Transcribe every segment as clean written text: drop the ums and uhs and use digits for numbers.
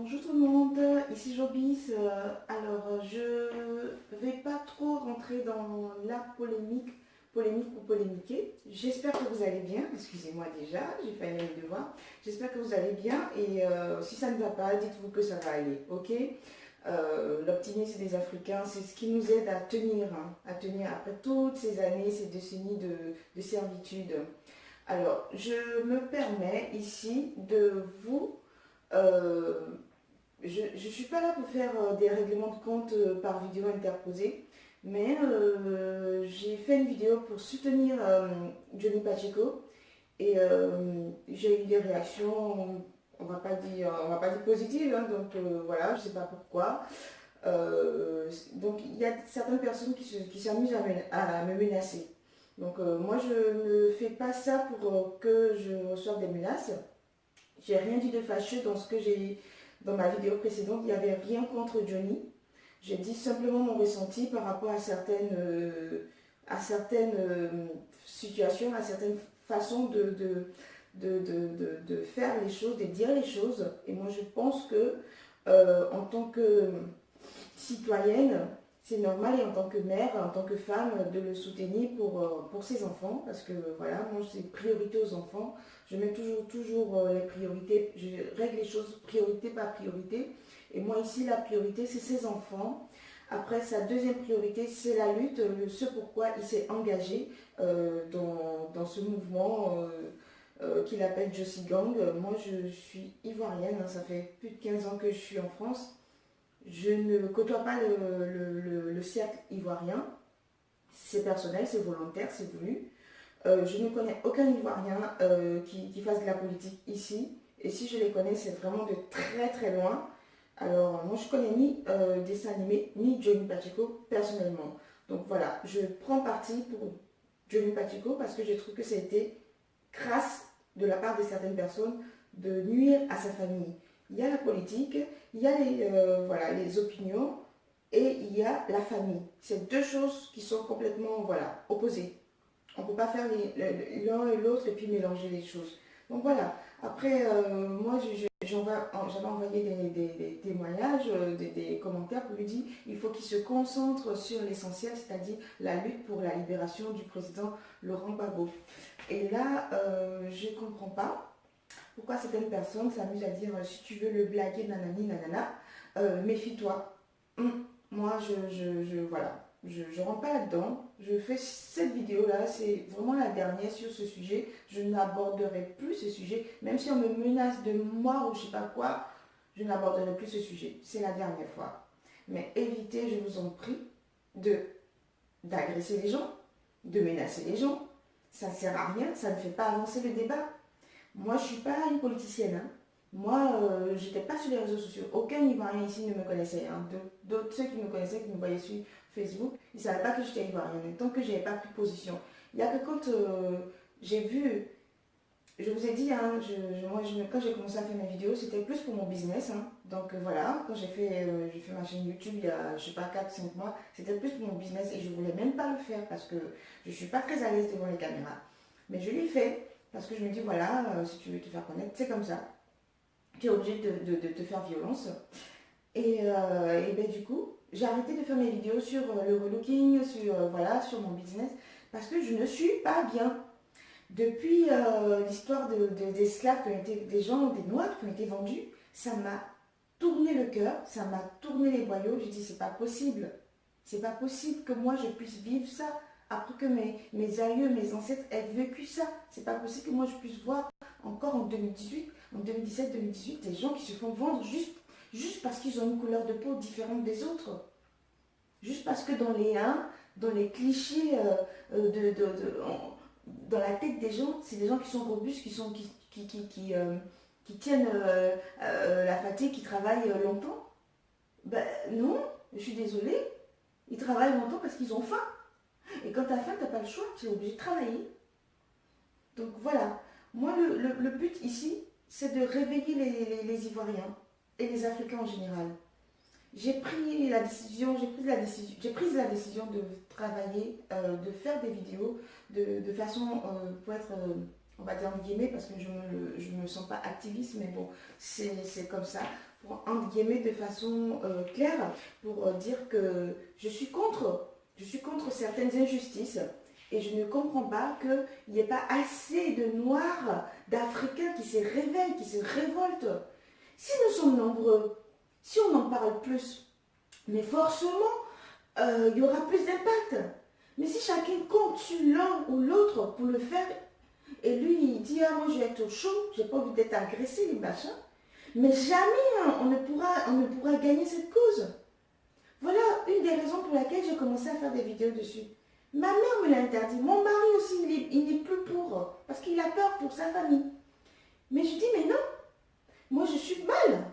Bonjour tout le monde, ici Jobis. Je vais pas trop rentrer dans la polémique ou polémiquer. J'espère que vous allez bien. Excusez-moi déjà, j'ai failli mes devoirs. J'espère que vous allez bien et si ça ne va pas, dites-vous que ça va aller, ok? L'optimisme des Africains, c'est ce qui nous aide à tenir après toutes ces années, ces décennies de servitude. Alors, je me permets ici de vous euh, je ne suis pas là pour faire des règlements de compte par vidéo interposée, mais j'ai fait une vidéo pour soutenir Johnny Pacheco et j'ai eu des réactions, on va pas dire positives, hein, donc voilà, je ne sais pas pourquoi. Donc il y a certaines personnes qui s'amusent à me menacer. Donc moi je ne fais pas ça pour que je reçoive des menaces. J'ai rien dit de fâcheux dans ce que j'ai dans ma vidéo précédente. Il n'y avait rien contre Johnny. J'ai dit simplement mon ressenti par rapport à certaines situations, à certaines façons de faire les choses, de dire les choses. Et moi, je pense que en tant que citoyenne, c'est normal et en tant que mère, en tant que femme, de le soutenir pour ses enfants, parce que voilà, moi c'est priorité aux enfants. Je mets toujours les priorités, je règle les choses priorité par priorité. Et moi ici, la priorité, c'est ses enfants. Après, sa deuxième priorité, c'est la lutte, ce pourquoi il s'est engagé dans ce mouvement qu'il appelle Josie Gang. Moi, je suis ivoirienne, hein, ça fait plus de 15 ans que je suis en France. Je ne côtoie pas le cercle ivoirien. C'est personnel, c'est volontaire, c'est voulu. Je ne connais aucun Ivoirien qui fasse de la politique ici. Et si je les connais, c'est vraiment de très très loin. Alors, moi, je connais ni dessin animé, ni Johnny Pacheco personnellement. Donc voilà, je prends parti pour Johnny Pacheco parce que je trouve que ça a été crasse de la part de certaines personnes de nuire à sa famille. Il y a la politique, il y a voilà, les opinions et il y a la famille. C'est deux choses qui sont complètement voilà, opposées. On ne peut pas faire l'un et l'autre et puis mélanger les choses. Donc voilà. Après, moi, j'avais envoyé des témoignages, des commentaires pour lui dire il faut qu'il se concentre sur l'essentiel, c'est-à-dire la lutte pour la libération du président Laurent Gbagbo. Et là, je ne comprends pas pourquoi certaines personnes s'amusent à dire si tu veux le blaguer, nanani, nanana, méfie-toi. Moi, voilà, je rentre pas là-dedans. Je fais cette vidéo-là, c'est vraiment la dernière sur ce sujet. Je n'aborderai plus ce sujet, même si on me menace de mort ou je sais pas quoi, je n'aborderai plus ce sujet. C'est la dernière fois. Mais évitez, je vous en prie, de d'agresser les gens, de menacer les gens. Ça ne sert à rien, ça ne fait pas avancer le débat. Moi, je ne suis pas une politicienne, hein. Moi, je n'étais pas sur les réseaux sociaux. Aucun Ivoirien ici ne me connaissait, hein. D'autres, ceux qui me connaissaient, qui me voyaient sur Facebook, ils ne savaient pas que j'étais Ivoirienne. Tant que je n'avais pas pris position. Il n'y a que quand j'ai vu, je vous ai dit, hein, quand j'ai commencé à faire mes vidéos, c'était plus pour mon business, hein. Donc voilà, quand j'ai fait ma chaîne YouTube il y a, je sais pas, 4 5 mois, c'était plus pour mon business et je ne voulais même pas le faire parce que je ne suis pas très à l'aise devant les caméras. Mais je l'ai fait parce que je me dis, voilà, si tu veux te faire connaître, c'est comme ça. Tu es obligé de te faire violence. Et ben, du coup, j'ai arrêté de faire mes vidéos sur le relooking, voilà, sur mon business, parce que je ne suis pas bien. Depuis l'histoire d'esclaves qui ont été, des gens, des noirs qui ont été vendus, ça m'a tourné le cœur, ça m'a tourné les boyaux. J'ai dit, c'est pas possible. C'est pas possible que moi je puisse vivre ça après que mes aïeux, mes ancêtres aient vécu ça. C'est pas possible que moi je puisse voir encore en 2018, en 2017-2018, des gens qui se font vendre juste parce qu'ils ont une couleur de peau différente des autres. Juste parce que dans les clichés dans la tête des gens, c'est des gens qui sont robustes, qui tiennent la fatigue, qui travaillent longtemps. Ben non, je suis désolée, ils travaillent longtemps parce qu'ils ont faim. Et quand tu as faim, tu n'as pas le choix, tu es obligé de travailler. Donc voilà, moi le but ici, c'est de réveiller les Ivoiriens et les Africains en général. J'ai pris la décision de travailler, de faire des vidéos de façon pour être on va dire entre guillemets, parce que je me sens pas activiste, mais bon, c'est comme ça, pour entre guillemets de façon claire, pour dire que je suis contre certaines injustices et je ne comprends pas qu'il n'y ait pas assez de Noirs, d'Africains qui se réveillent, qui se révoltent. Si nous sommes nombreux, si on en parle plus, mais forcément, il y aura plus d'impact. Mais si chacun compte sur l'un ou l'autre pour le faire, et lui il dit ah moi je vais être au chaud, j'ai pas envie d'être agressé, les machins, mais jamais hein, on ne pourra gagner cette cause. Voilà une des raisons pour laquelle j'ai commencé à faire des vidéos dessus. Ma mère me l'a interdit, mon mari aussi il n'est plus pour, parce qu'il a peur pour sa famille. Mais je dis mais non, moi je suis mal.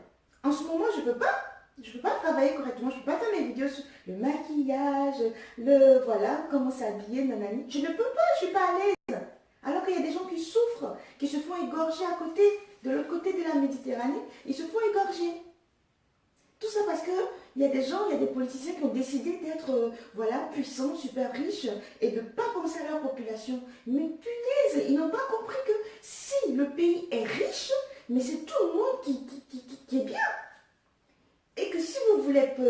En ce moment je peux pas. Je ne peux pas travailler correctement, je ne peux pas faire mes vidéos sur le maquillage, voilà, comment s'habiller, nanani. Je ne peux pas, je ne suis pas à l'aise. Alors qu'il y a des gens qui souffrent, qui se font égorger à côté, de l'autre côté de la Méditerranée, ils se font égorger. Tout ça parce qu'il y a des gens, il y a des politiciens qui ont décidé d'être voilà, puissants, super riches et de ne pas penser à leur population. Mais punaise, ils n'ont pas compris que si le pays est riche, mais c'est tout le monde qui est bien. Et que si vous voulez être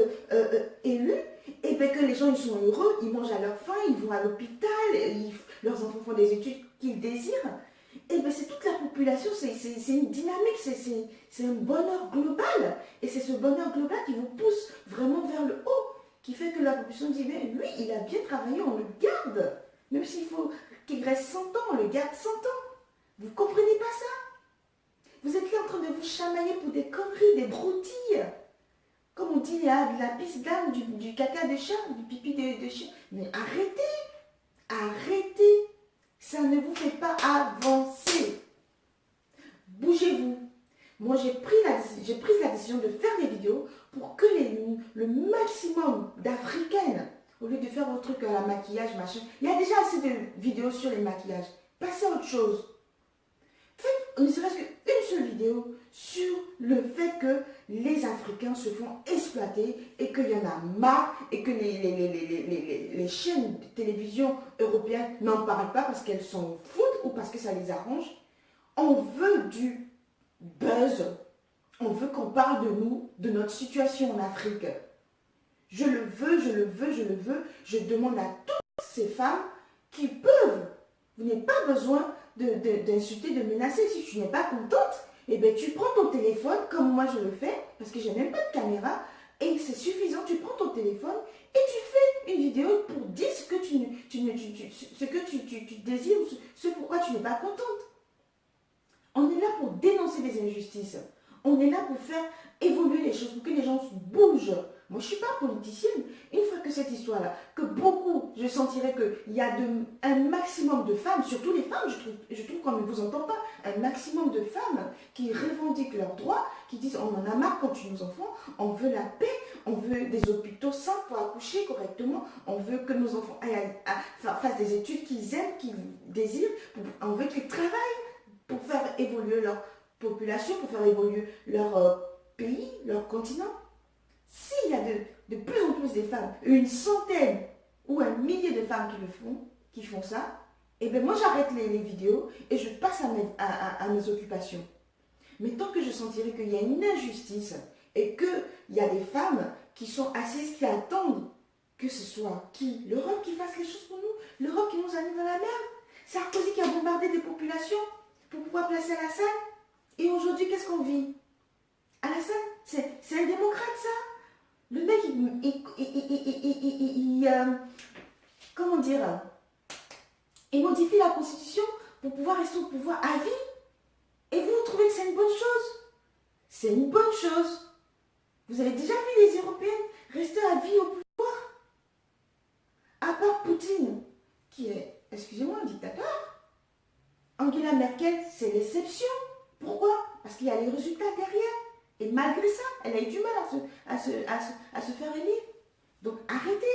élu, et bien que les gens ils sont heureux, ils mangent à leur faim, ils vont à l'hôpital, leurs enfants font des études qu'ils désirent, et bien c'est toute la population, c'est une dynamique, c'est un bonheur global. Et c'est ce bonheur global qui vous pousse vraiment vers le haut, qui fait que la population dit, mais lui, il a bien travaillé, on le garde. Même s'il faut qu'il reste 100 ans, on le garde 100 ans. Vous ne comprenez pas ça? Vous êtes là en train de vous chamailler pour des conneries, des broutilles. Comme on dit, il y a de la pisse d'âme, du caca de chat, du pipi de chat. Mais arrêtez, arrêtez. Ça ne vous fait pas avancer. Bougez-vous. Moi, j'ai pris la décision de faire des vidéos pour que le maximum d'Africaines, au lieu de faire vos trucs à la maquillage, machin, il y a déjà assez de vidéos sur les maquillages. Passez à autre chose. Faites ne serait-ce qu'une seule vidéo sur le fait que les Africains se font exploiter et qu'il y en a marre et que les chaînes de télévision européennes n'en parlent pas parce qu'elles s'en foutent ou parce que ça les arrange. On veut du buzz. On veut qu'on parle de nous, de notre situation en Afrique. Je le veux, je le veux, je le veux. Je demande à toutes ces femmes qui peuvent. Vous n'avez pas besoin d'insulter, de menacer. Si tu n'es pas contente, eh bien, tu prends ton téléphone, comme moi je le fais, parce que je n'ai même pas de caméra, et c'est suffisant, tu prends ton téléphone et tu fais une vidéo pour dire ce que tu désires, ce pourquoi tu n'es pas contente. On est là pour dénoncer les injustices. On est là pour faire évoluer les choses, pour que les gens bougent. Moi, je ne suis pas politicienne. Une fois que cette histoire-là, que beaucoup, je sentirais qu'il y a un maximum de femmes, surtout les femmes, je trouve qu'on ne vous entend pas, un maximum de femmes qui revendiquent leurs droits, qui disent on en a marre quand tu nous enfants, on veut la paix, on veut des hôpitaux sains pour accoucher correctement, on veut que nos enfants fassent des études qu'ils aiment, qu'ils désirent, on veut qu'ils travaillent pour faire évoluer leur population, pour faire évoluer leur pays, leur continent. S'il y a de plus en plus de femmes, une centaine ou un millier de femmes qui font ça, et bien moi j'arrête les vidéos et je passe à mes occupations. Mais tant que je sentirai qu'il y a une injustice et qu'il y a des femmes qui sont assises, qui attendent que ce soit qui? L'Europe qui fasse les choses pour nous, l'Europe qui nous a mis dans la merde. Sarkozy qui a bombardé des populations pour pouvoir placer Alassane. Et aujourd'hui, qu'est-ce qu'on vit? Alassane, c'est un démocrate ça. Le mec, comment dire, il modifie la constitution pour pouvoir rester au pouvoir à vie. Et vous trouvez que c'est une bonne chose? C'est une bonne chose. Vous avez déjà vu les Européennes rester à vie au pouvoir? À part Poutine, qui est, excusez-moi, un dictateur. Angela Merkel, c'est l'exception. Pourquoi? Parce qu'il y a les résultats derrière. Et malgré ça, elle a eu du mal à se faire élire. Donc arrêtez.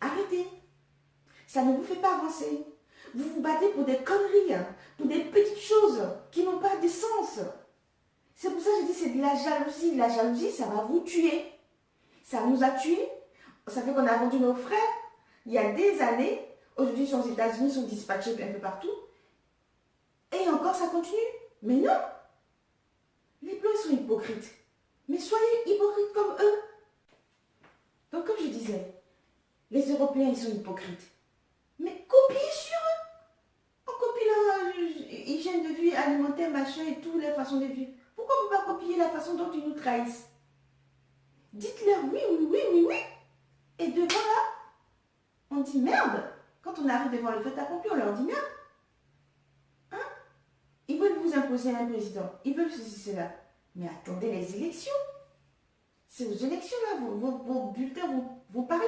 Arrêtez. Ça ne vous fait pas avancer. Vous vous battez pour des conneries, pour des petites choses qui n'ont pas de sens. C'est pour ça que je dis c'est de la jalousie. La jalousie, ça va vous tuer. Ça nous a tués. Ça fait qu'on a vendu nos frères il y a des années. Aujourd'hui, ils sont aux États-Unis, ils sont dispatchés un peu partout. ça continue. Mais non, les Blancs sont hypocrites. Mais soyez hypocrites comme eux. Donc comme je disais, les Européens, ils sont hypocrites. Mais copiez sur eux. On copie leur hygiène de vie alimentaire, machin et tout, leur façon de vivre. Pourquoi on ne peut pas copier la façon dont ils nous trahissent? Dites-leur oui, oui, oui, oui, oui. Et devant là, on dit merde. Quand on arrive devant le fait accompli, on leur dit merde. Hein? Ils veulent vous imposer un président. Ils veulent ceci, cela. Mais attendez les élections. C'est aux élections là, vos bulletins vous parlez.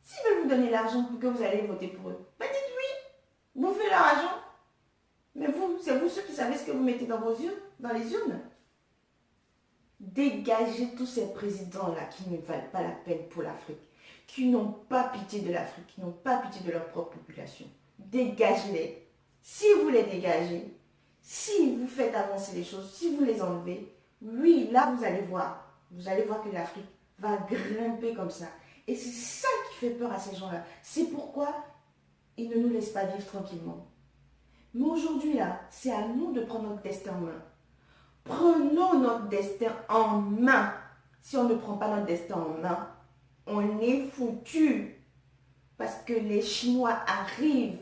S'ils veulent vous donner l'argent pour que vous allez voter pour eux, ben dites oui. Bouffez leur argent. Mais vous, c'est vous ceux qui savez ce que vous mettez dans vos urnes, dans les urnes. Dégagez tous ces présidents-là qui ne valent pas la peine pour l'Afrique, qui n'ont pas pitié de l'Afrique, qui n'ont pas pitié de leur propre population. Dégagez-les. Si vous les dégagez, si vous faites avancer les choses, si vous les enlevez, oui, là vous allez voir que l'Afrique va grimper comme ça. Et c'est ça qui fait peur à ces gens-là. C'est pourquoi ils ne nous laissent pas vivre tranquillement. Mais aujourd'hui, là, c'est à nous de prendre notre destin en main. Prenons notre destin en main. Si on ne prend pas notre destin en main, on est foutu. Parce que les Chinois arrivent.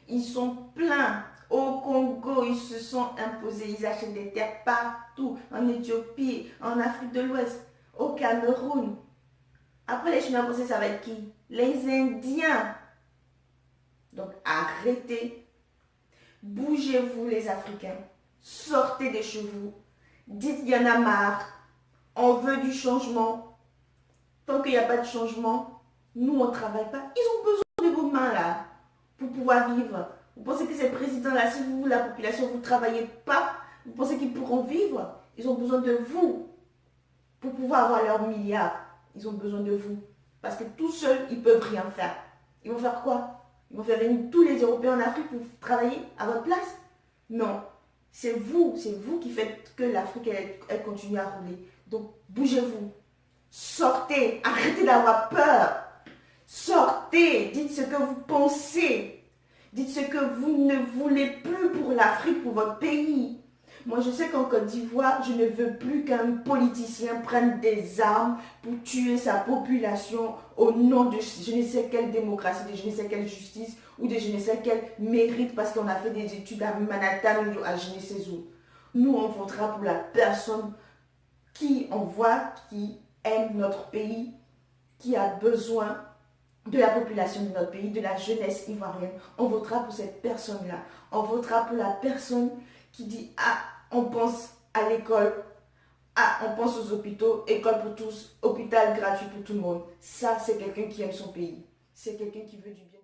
Ils sont pleins. Au Congo, ils se sont imposés. Ils achètent des terres partout. En Éthiopie, en Afrique de l'Ouest, au Cameroun. Après, les Chinois pensent ça va être qui? Les Indiens. Donc, arrêtez. Bougez-vous, les Africains. Sortez de chez vous. Dites, il y en a marre. On veut du changement. Tant qu'il n'y a pas de changement, nous, on ne travaille pas. Ils ont besoin de vos mains, là, pour pouvoir vivre. Vous pensez que ces présidents-là, si vous, la population, vous ne travaillez pas, vous pensez qu'ils pourront vivre? Ils ont besoin de vous pour pouvoir avoir leurs milliards. Ils ont besoin de vous. Parce que tout seuls, ils ne peuvent rien faire. Ils vont faire quoi? Ils vont faire venir tous les Européens en Afrique pour travailler à votre place? Non. C'est vous qui faites que l'Afrique, elle continue à rouler. Donc, bougez-vous. Sortez. Arrêtez d'avoir peur. Sortez. Dites ce que vous pensez. Dites ce que vous ne voulez plus pour l'Afrique, pour votre pays. Moi, je sais qu'en Côte d'Ivoire, je ne veux plus qu'un politicien prenne des armes pour tuer sa population au nom de je ne sais quelle démocratie, de je ne sais quelle justice ou de je ne sais quel mérite parce qu'on a fait des études à Manhattan ou à je ne sais où. Nous, on votera pour la personne qui qui aime notre pays, qui a besoin de la population de notre pays, de la jeunesse ivoirienne. On votera pour cette personne-là. On votera pour la personne qui dit « Ah, on pense à l'école. Ah, on pense aux hôpitaux. École pour tous. Hôpital gratuit pour tout le monde. » Ça, c'est quelqu'un qui aime son pays. C'est quelqu'un qui veut du bien.